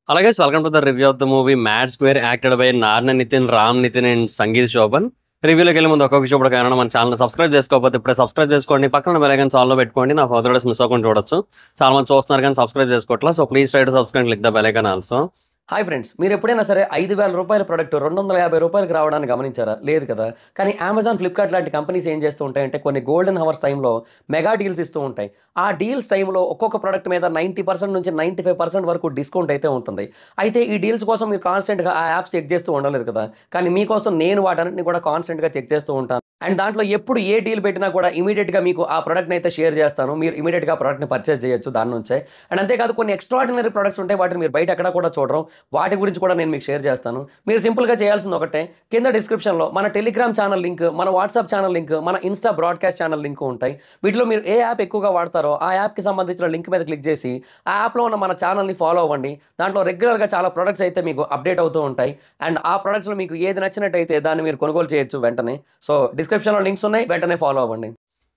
అలాగే welcome to the review of the movie Mad Square acted by Narne Nithiin, Ram Nitin and Sangeeth Shobhan. రివ్యూలోకి వెళ్ళే ముందు ఒక్కొక్క చూపడం కారణం మన ఛానల్ సబ్స్క్రైబ్ చేసుకోకపోతే ఇప్పుడే సబ్స్క్రైబ్ చేసుకోండి. పక్కన బెల్ ఐకాన్ ఆల్లో పెట్టుకోండి. నా ఫర్దర్ డేస్ మిస్ అవ్వకుండా చూడొచ్చు. చాలా మంది చూస్తున్నారు కానీ సబ్స్క్రైబ్ చేసుకోవట్లేదు. So please try to subscribe, click the bell icon also. Hi friends, మీరు ఎప్పుడైనా సరే రూ. 5,000 ప్రోడక్ట్ రూ. 250 రావడానికి గమనించారా? లేదు కదా. కానీ అమెజాన్, ఫ్లిప్కార్ట్ లాంటి కంపెనీస్ ఏం చేస్తూ ఉంటాయంటే కొన్ని గోల్డెన్ హవర్స్ టైంలో మెగా డీల్స్ ఇస్తూ ఉంటాయి. ఆ డీల్స్ టైంలో ఒక్కొక్క ప్రోడక్ట్ మీద 90% నుంచి 95% వరకు డిస్కౌంట్ అయితే ఉంటుంది. అయితే ఈ డీల్స్ కోసం మీరు కాన్స్టెంట్గా ఆ యాప్స్ చెక్ చేస్తూ ఉండలేరు కదా. కానీ మీకోసం నేను వాటన్నిటిని కూడా కాన్స్టెంట్గా చెక్ చేస్తూ ఉంటాను. అండ్ దాంట్లో ఎప్పుడు ఏ డీల్ పెట్టినా కూడా ఇమీడియట్గా మీకు ఆ ప్రోడక్ట్ని అయితే షేర్ చేస్తాను. మీరు ఇమీడియట్గా ఆ ప్రోడక్ట్ని పర్చేస్ చేయొచ్చు దాని నుంచే. అండ్ అంతేకాదు కొన్ని ఎక్స్ట్రాడినరీ ప్రొడక్ట్స్ ఉంటాయి, వాటిని మీరు బయట ఎక్కడ కూడా చూడరు. వాటి గురించి కూడా నేను మీకు షేర్ చేస్తాను. మీరు సింపుల్గా చేయాల్సింది ఒకటే, కింద డిస్క్రిప్షన్లో మన టెలిగ్రామ్ ఛానల్ లింక్, మన వాట్సాప్ ఛానల్ లింక్, మన ఇన్స్టా బ్రాడ్కాస్ట్ ఛానల్ లింక్ ఉంటాయి. వీటిలో మీరు ఏ యాప్ ఎక్కువగా వాడతారో ఆ యాప్కి సంబంధించిన లింక్ మీద క్లిక్ చేసి ఆ యాప్లో ఉన్న మన ఛానల్ని ఫాలో అవ్వండి. దాంట్లో రెగ్యులర్గా చాలా ప్రొడక్ట్స్ అయితే మీకు అప్డేట్ అవుతూ ఉంటాయి. అండ్ ఆ ప్రొడక్ట్స్లో మీకు ఏది నచ్చినట్టయితే దాన్ని మీరు కొనుగోలు చేయొచ్చు వెంటనే. సో డిస్క్రిప్షన్లో లింక్స్ ఉన్నాయి, వెంటనే ఫాలో అవ్వండి.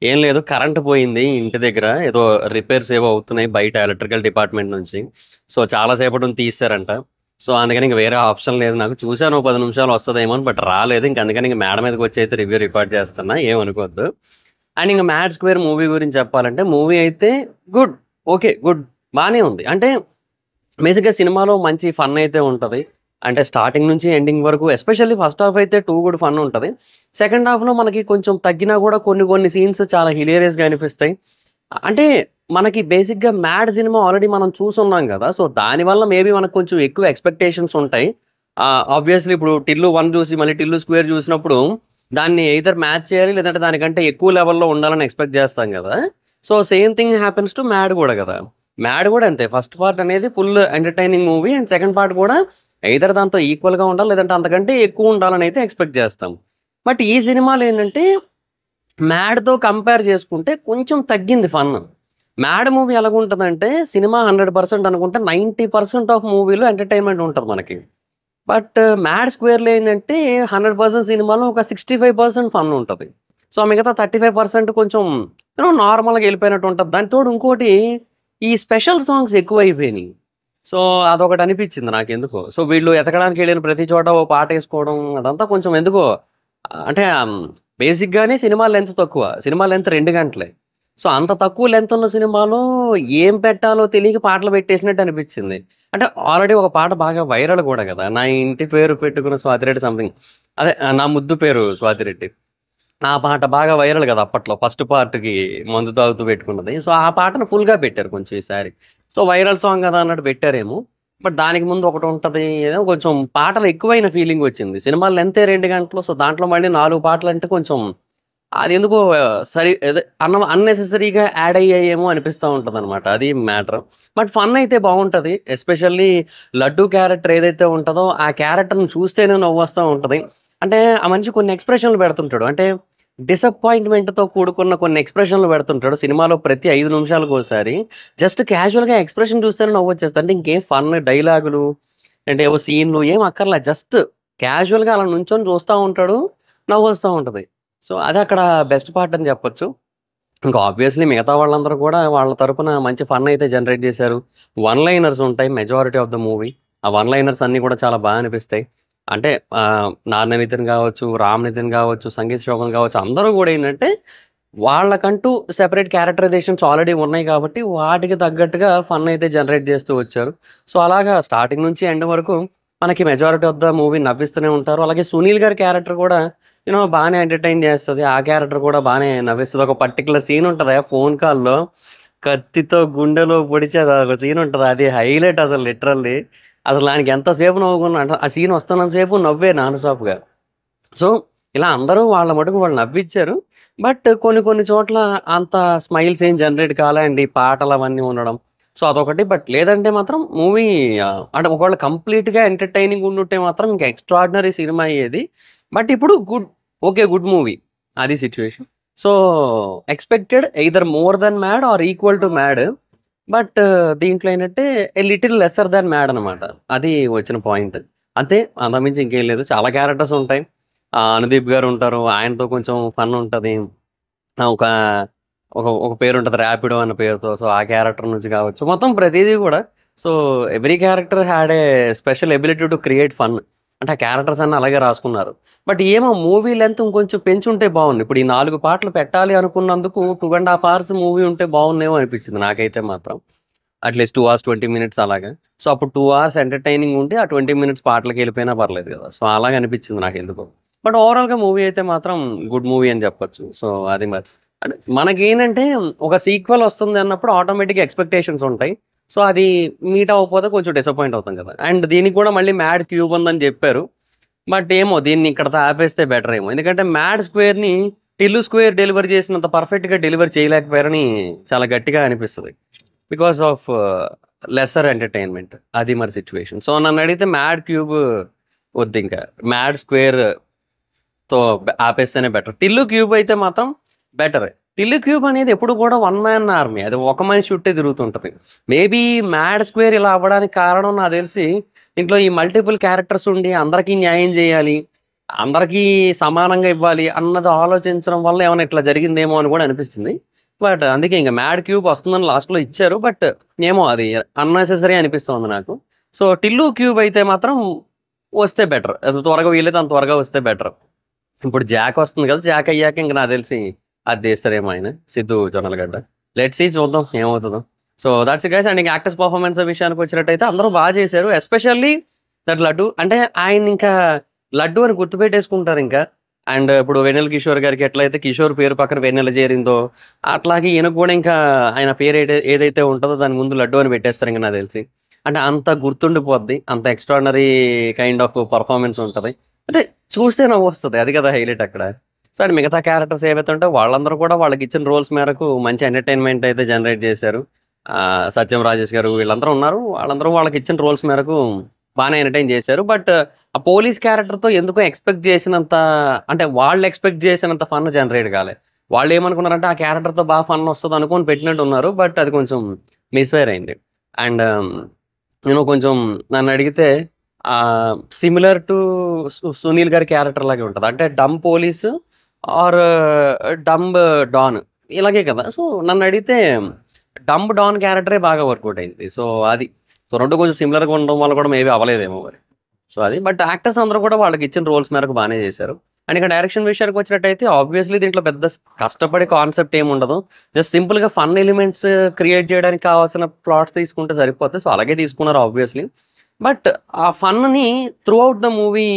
ఏం లేదు, కరెంట్ పోయింది ఇంటి దగ్గర. ఏదో రిపేర్స్ ఏవో అవుతున్నాయి బయట ఎలక్ట్రికల్ డిపార్ట్మెంట్ నుంచి. సో చాలా సేపటి నుంచి తీస్తారంట. సో అందుకని ఇంక వేరే ఆప్షన్ లేదు నాకు. చూశాను 10 నిమిషాలు వస్తుందేమో అని, బట్ రాలేదు. ఇంక అందుకని ఇంక మేడ మీదకి వచ్చి అయితే రివ్యూ రికార్డ్ చేస్తున్నా, ఏమనుకోవద్దు. అండ్ ఇంక మ్యాడ్ స్క్వేర్ మూవీ గురించి చెప్పాలంటే మూవీ అయితే గుడ్, ఓకే గుడ్, బాగానే ఉంది. అంటే బేసిక్గా సినిమాలో మంచి ఫన్ అయితే ఉంటుంది. అంటే స్టార్టింగ్ నుంచి ఎండింగ్ వరకు, ఎస్పెషల్లీ ఫస్ట్ హాఫ్ అయితే టూ గుడ్ ఫన్ ఉంటుంది. సెకండ్ హాఫ్లో మనకి కొంచెం తగ్గినా కూడా కొన్ని కొన్ని సీన్స్ చాలా హిలేరియస్గా అనిపిస్తాయి. అంటే మనకి బేసిక్గా మ్యాడ్ సినిమా ఆల్రెడీ మనం చూసున్నాం కదా. సో దానివల్ల మేబీ మనకు కొంచెం ఎక్కువ ఎక్స్పెక్టేషన్స్ ఉంటాయి. ఆబ్వియస్లీ ఇప్పుడు టిల్లు 1 చూసి మళ్ళీ టిల్లు స్క్వేర్ చూసినప్పుడు దాన్ని ఎయిదర్ మ్యాచ్ చేయాలి, లేదంటే దానికంటే ఎక్కువ లెవెల్లో ఉండాలని ఎక్స్పెక్ట్ చేస్తాం కదా. So same thing happens to mad కూడా కదా. మ్యాడ్ కూడా అంతే, ఫస్ట్ పార్ట్ అనేది full entertaining movie and second part కూడా ఎయిదర్ దాంతో ఈక్వల్గా ఉండాలి, లేదంటే అంతకంటే ఎక్కువ ఉండాలని అయితే ఎక్స్పెక్ట్ చేస్తాం. బట్ ఈ సినిమాలో ఏంటంటే మ్యాడ్తో కంపేర్ చేసుకుంటే కొంచెం తగ్గింది ఫన్. మ్యాడ్ మూవీ ఎలాగుంటుందంటే సినిమా 100% అనుకుంటే 90% ఆఫ్ మూవీలో ఎంటర్టైన్మెంట్ ఉంటుంది మనకి. బట్ మ్యాడ్ స్క్వేర్లో ఏంటంటే 100% సినిమాలో ఒక 65% ఫన్ ఉంటుంది. సో మిగతా 35% కొంచెం నార్మల్గా వెళ్ళిపోయినట్టు ఉంటుంది. దాని తోడు ఇంకోటి, ఈ స్పెషల్ సాంగ్స్ ఎక్కువ అయిపోయినాయి. సో అదొకటి అనిపించింది నాకు ఎందుకో. సో వీళ్ళు ఎతకడానికి వెళ్ళిన ప్రతి చోట ఓ పాట వేసుకోవడం అదంతా కొంచెం ఎందుకో. అంటే బేసిక్గానే సినిమా లెంత్ తక్కువ, సినిమా లెంత్ 2 గంటలే. సో అంత తక్కువ లెంత్ ఉన్న సినిమాలో ఏం పెట్టాలో తెలియక పాటలు పెట్టేసినట్టు అనిపించింది. అంటే ఆల్రెడీ ఒక పాట బాగా వైరల్ కూడా కదా, నా ఇంటి పేరు పెట్టుకున్న స్వాతిరెడ్డి సంథింగ్, అదే నా ముద్దు పేరు స్వాతిరెడ్డి. ఆ పాట బాగా వైరల్ కదా అప్పట్లో, ఫస్ట్ పార్ట్కి మందు తాగుతూ పెట్టుకున్నది. సో ఆ పాటను ఫుల్గా పెట్టారు కొంచెం ఈసారి. సో వైరల్ సాంగ్ కదా అన్నట్టు పెట్టారేమో. బట్ దానికి ముందు ఒకటి ఉంటుంది, ఏదో కొంచెం పాటలు ఎక్కువైన ఫీలింగ్ వచ్చింది. సినిమా లెంతే 2 గంటలు. సో దాంట్లో మళ్ళీ 4 పాటలు అంటే కొంచెం అది ఎందుకో సరి అదే అన్నెసెసరీగా యాడ్ అయ్యాయేమో అనిపిస్తూ ఉంటుంది అనమాట. అది మ్యాటర్. బట్ ఫన్ అయితే బాగుంటుంది. ఎస్పెషల్లీ లడ్డు క్యారెక్టర్ ఏదైతే ఉంటుందో ఆ క్యారెక్టర్ని చూస్తేనే నవ్వు వస్తూ ఉంటుంది. అంటే ఆ మనిషి కొన్ని ఎక్స్ప్రెషన్లు పెడుతుంటాడు. అంటే డిసప్పాయింట్మెంట్తో కూడుకున్న కొన్ని ఎక్స్ప్రెషన్లు పెడుతుంటాడు సినిమాలో ప్రతి 5 నిమిషాలకు ఒకసారి. జస్ట్ క్యాజువల్గా ఎక్స్ప్రెషన్ చూస్తేనే నవ్వు వచ్చేస్తుంది. అంటే ఇంకేం ఫన్ డైలాగులు అంటే ఏవో సీన్లు ఏం అక్కర్లే, జస్ట్ క్యాజువల్గా అలా నుంచొని చూస్తూ ఉంటాడు, నవ్వు వస్తూ ఉంటుంది. సో అది అక్కడ బెస్ట్ పార్ట్ అని చెప్పొచ్చు. ఇంకా ఆబ్వియస్లీ మిగతా వాళ్ళందరూ కూడా వాళ్ళ తరపున మంచి ఫన్ అయితే జనరేట్ చేశారు. వన్ లైనర్స్ ఉంటాయి మెజారిటీ ఆఫ్ ద మూవీ. ఆ వన్ లైనర్స్ అన్నీ కూడా చాలా బాగా అనిపిస్తాయి. అంటే నాన్న నితిన్ కావచ్చు, రామ్ నితిన్ కావచ్చు, సంగీత్ శోభన్ కావచ్చు, అందరూ కూడా ఏంటంటే వాళ్ళకంటూ సెపరేట్ క్యారెక్టరైజేషన్స్ ఆల్రెడీ ఉన్నాయి కాబట్టి వాటికి తగ్గట్టుగా ఫన్ అయితే జనరేట్ చేస్తూ వచ్చారు. సో అలాగా స్టార్టింగ్ నుంచి ఎండ్ వరకు మనకి మెజారిటీ ఆఫ్ ద మూవీ నవ్విస్తూనే ఉంటారు. అలాగే సునీల్ గారి క్యారెక్టర్ కూడా బాగానే ఎంటర్టైన్ చేస్తుంది. ఆ క్యారెక్టర్ కూడా బాగానే నవ్విస్తుంది. ఒక పర్టికులర్ సీన్ ఉంటుంది ఫోన్ కాల్లో, కత్తితో గుండెలో పొడిచేది ఒక సీన్ ఉంటుంది. అది హైలైట్ అసలు లిటరల్లీ. అసలు దానికి ఎంతసేపు నవ్వుకున్నా అంటే ఆ సీన్ వస్తున్నంతసేపు నవ్వే నాన్ స్టాప్గా. సో ఇలా అందరూ వాళ్ళ మటుకు వాళ్ళు నవ్విచ్చారు. బట్ కొన్ని కొన్ని చోట్ల అంత స్మైల్స్ ఏం జనరేట్ కాలేండి, పాటలు అవన్నీ ఉండడం. సో అదొకటి. బట్ లేదంటే మాత్రం మూవీ అంటే ఒకవేళ కంప్లీట్గా ఎంటర్టైనింగ్ ఉండుంటే మాత్రం ఇంకా ఎక్స్ట్రాడినరీ సినిమా అయ్యేది. బట్ ఇప్పుడు గుడ్, ఓకే గుడ్ మూవీ, అది situation. So expected either more than Mad or equal to Mad. But దీంట్లో ఏంటంటే a little lesser than Mad అనమాట. అది వచ్చిన పాయింట్. అంతే, అంతకుమించి ఇంకేం లేదు. చాలా క్యారెక్టర్స్ ఉంటాయి. అనుదీప్ గారు ఉంటారు, ఆయనతో కొంచెం ఫన్ ఉంటుంది. ఒక ఒక ఒక పేరు ఉంటుంది ర్యాపిడో అన్న పేరుతో. సో ఆ క్యారెక్టర్ నుంచి కావచ్చు, మొత్తం ప్రతిదీ కూడా so every character had a special ability to create fun. అంటే ఆ క్యారెక్టర్స్ అన్నీ అలాగే రాసుకున్నారు. బట్ ఏమో మూవీ లెంత్ ఇంకొంచెం పెంచుంటే బాగుంది. ఇప్పుడు ఈ 4 పాటలు పెట్టాలి అనుకున్నందుకు 2.5 అవర్స్ మూవీ ఉంటే బాగుందేమో అనిపించింది నాకైతే మాత్రం. అట్లీస్ట్ 2 అవర్స్ 20 మినిట్స్ అలాగా. సో అప్పుడు 2 అవర్స్ ఎంటర్‌టైనింగ్ ఉంటే ఆ 20 మినిట్స్ పాటలకి వెళ్ళిపోయినా పర్లేదు కదా! సో అలాగే అనిపించింది నాకెందుకో. బట్ ఓవరాల్‌గా మూవీ అయితే మాత్రం గుడ్ మూవీ అని చెప్పొచ్చు. సో అది మరి అంటే మనకేంటంటే ఒక సీక్వెల్ వస్తుంది అన్నప్పుడు ఆటోమేటిక్‌గా ఎక్స్‌పెక్టేషన్స్ ఉంటాయి. సో అది మీట్ అవ్వకపోతే కొంచెం డిసప్పాయింట్ అవుతాం కదా! అండ్ దీనికి కూడా మళ్ళీ మ్యాడ్ క్యూబ్ ఉందని చెప్పారు. బట్ ఏమో దీన్ని ఇక్కడితో ఆపేస్తే బెటర్ ఏమో. ఎందుకంటే మ్యాడ్ స్క్వేర్‌ని టిల్లు స్క్వేర్ డెలివర్ చేసినంత పర్ఫెక్ట్‌గా డెలివర్ చేయలేకపోయారని చాలా గట్టిగా అనిపిస్తది. Because of lesser entertainment. అది మరి సిట్యుయేషన్. సో నన్నడిగితే మ్యాడ్ క్యూబ్ వద్దింక. మ్యాడ్ స్క్వేర్‌తో ఆపేస్తేనే బెటర్. టిల్లు క్యూబ్ అయితే మాత్రం బెటరే. టిల్లు క్యూబ్ అనేది ఎప్పుడు కూడా వన్ మ్యాన్ ఆర్మీ. అది ఒక మనిషి చుట్టే తిరుగుతుంటది. మేబీ మ్యాడ్ స్క్వేర్ ఇలా అవ్వడానికి కారణం నాకు తెలిసి దీంట్లో ఈ మల్టిపుల్ క్యారెక్టర్స్ ఉండి అందరికీ న్యాయం చేయాలి. అందరికీ సమానంగా ఇవ్వాలి అన్నది ఆలోచించడం వల్ల ఏమైనా ఇట్లా జరిగిందేమో అని కూడా అనిపిస్తుంది. బట్ అందుకే ఇంక మ్యాడ్ క్యూబ్ వస్తుందని లాస్ట్‌లో ఇచ్చారు. బట్ ఏమో అది అన్నెసెసరీ అనిపిస్తోంది నాకు. సో టిల్లు క్యూబ్ అయితే మాత్రం వస్తే బెటర్. ఎంత త్వరగా వీలైతే అంత త్వరగా వస్తే బెటర్. ఇప్పుడు 'జాక్' వస్తుంది కదా! 'జాక్' అయ్యాక ఇంక నాకు తెలిసి అది తీస్తారేమో ఆయన 'సిద్దు జొన్నలగడ్డ'. లెట్స్ సీ చూద్దాం ఏమవుతదో. So that's it guys. And ఇంక యాక్టర్స్ పెర్ఫార్మన్స్ విషయానికి వచ్చినట్టయితే అందరూ బాగా చేశారు. Especially that Laddu. అంటే ఆయన ఇంకా లడ్డు అని గుర్తుపెట్టేసుకుంటారింక. అండ్ ఇప్పుడు 'వెన్నెల కిషోర్' గారికి ఎట్లయితే కిషోర్ పేరు పక్కన వెన్నెల చేరిందో, అట్లాగే ఈయనకు కూడా ఇంకా ఆయన పేరు ఏదైతే ఉంటదో దాని ముందు లడ్డు అని పెట్టేస్తారు ఇంక నాకు తెలిసి. అంటే అంత గుర్తుండిపోద్ది. అంత ఎక్స్ట్రార్డినరీ కైండ్ ఆఫ్ పెర్ఫార్మన్స్ ఉంటది. అంటే చూస్తే నవ్వొస్తది. అది కదా హైలైట్ అక్కడ. సో, అండ్ మిగతా క్యారెక్టర్స్ ఏవైతే ఉంటాయో వాళ్ళందరూ కూడా వాళ్ళకిచ్చిన రోల్స్ మేరకు మంచి ఎంటర్‌టైన్‌మెంట్ అయితే జనరేట్ చేశారు. 'సత్యం రాజేష్' గారు వీళ్ళందరూ ఉన్నారు. వాళ్ళందరూ వాళ్ళకిచ్చిన రోల్స్ మేరకు బానే ఎంటర్‌టైన్ చేశారు. బట్ ఆ పోలీస్ క్యారెక్టర్‌తో ఎందుకో ఎక్స్‌పెక్ట్ చేసినంత అంటే వాళ్ళు ఎక్స్‌పెక్ట్ చేసినంత ఫన్ జనరేట్ కాలే. వాళ్ళేమనుకున్నారంటే ఆ క్యారెక్టర్‌తో ఫన్ వస్తది అనుకోని పెట్టినట్టున్నారు. బట్ అది కొంచెం మిస్‌ఫైర్ అయింది. అండ్ నేను కొంచెం నన్నడిగితే సిమిలర్ టు 'సునీల్' గారి క్యారెక్టర్ లాగే ఉంటది. అంటే డమ్ పోలీసు ఆర్ డంబ్ డాన్ ఇలాగే కదా! సో నన్నడిగితే డంబ్ డాన్ క్యారెక్టరే బాగా వర్కౌట్ అయింది. సో అది. సో 2 కొంచెం సిమిలర్‌గా ఉండడం వల్ల కూడా మేబీ అవ్వలేదేమో మరి. సో అది. బట్ యాక్టర్స్ అందరూ కూడా వాళ్ళకిచ్చిన రోల్స్ మేరకు బానే చేశారు. అండ్ ఇక డైరెక్షన్ విషయానికి వచ్చినట్టయితే ఆబ్వియస్‌లీ దీంట్లో పెద్ద కష్టపడే కాన్సెప్ట్ ఏముండదు. జస్ట్ సింపుల్‌గా ఫన్ ఎలిమెంట్స్ క్రియేట్ చేయడానికి కావాల్సిన ప్లాట్స్ తీసుకుంటే సరిపోతాయి. సో అలాగే తీసుకున్నారు ఆబ్వియస్‌లీ. బట్ ఆ ఫన్‌ని throughout the movie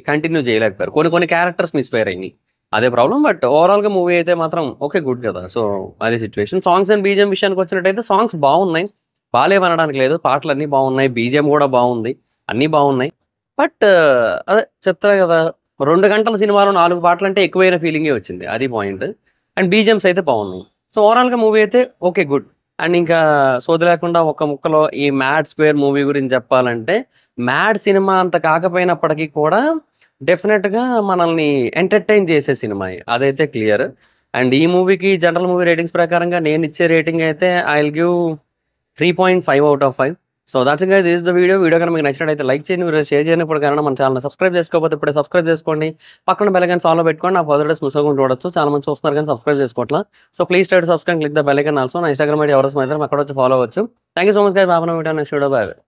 continue చేయలేకపోయారు. కొన్ని కొన్ని క్యారెక్టర్స్ మిస్‌ఫైర్ అయినియి. అదే ప్రాబ్లమ్. బట్ ఓవరాల్‌గా మూవీ అయితే మాత్రం ఓకే. గుడ్ కదా! సో అది సిట్యుయేషన్. సాంగ్స్ అండ్ బీజీఎం విషయానికొచ్చినట్టయితే సాంగ్స్ బావున్నాయి. బాలేవనడానికి లేదు. పాటలన్నీ బావున్నాయి. బీజీఎం గూడా బావుంది. అన్నీ బావున్నాయి. బట్ అదే చెప్తా గదా! 2 గంటల సినిమాలో 4 పాటలంటే ఎక్కువైన ఫీలింగే వచ్చింది. అది పాయింట్. అండ్ బీజీఎమ్స్ అయితే బావున్నాయి. సో ఓవరాల్‌గా మూవీ అయితే ఓకే. గుడ్. అండ్ ఇంకా సోది లేకుండా ఒక ముక్కలో ఈ 'మ్యాడ్ స్క్వేర్' మూవీ గురించి చెప్పాలంటే 'మ్యాడ్' సినిమా అంత కాకపోయినప్పటికీ కూడా డెఫినిట్‌గా మనల్ని ఎంటర్‌టైన్ చేసే సినిమాయే. అదైతే క్లియర్. అండ్ ఈ మూవీకి జనరల్ మూవీ రేటింగ్స్ ప్రకారంగా నేనిచ్చే రేటింగ్ అయితే I will give 3.5 out of 5. So that's it guys. This is the video. Video గనుక మీకు నచ్చినట్టయితే లైక్ చేయండి. మీరు షేర్ చేయనప్పుడు కారణం మన ఛానెల్‌ని సబ్స్క్రైబ్ చేసుకోకపోతే ఇప్పుడే సబ్స్క్రైబ్ చేసుకోండి. పక్కన బెల్ ఐకాన్ ఆల్‌లో పెట్టుకోండి. నా ఫర్దర్ డేస్ మిస్ అవ్వకుండా చూడొచ్చు. చాలా మంది చూస్తున్నారు కానీ సబ్స్క్రైబ్ చేసుకోవట్ల. So please try to subscribe, click the bell icon also. నా ఇన్‌స్టాగ్రామ్ ఐడీ ఎవరైతే మాత్రం అక్కడ వచ్చి ఫాలో అవ్వచ్చు. Thank you so much guys. Bye. Next video. By.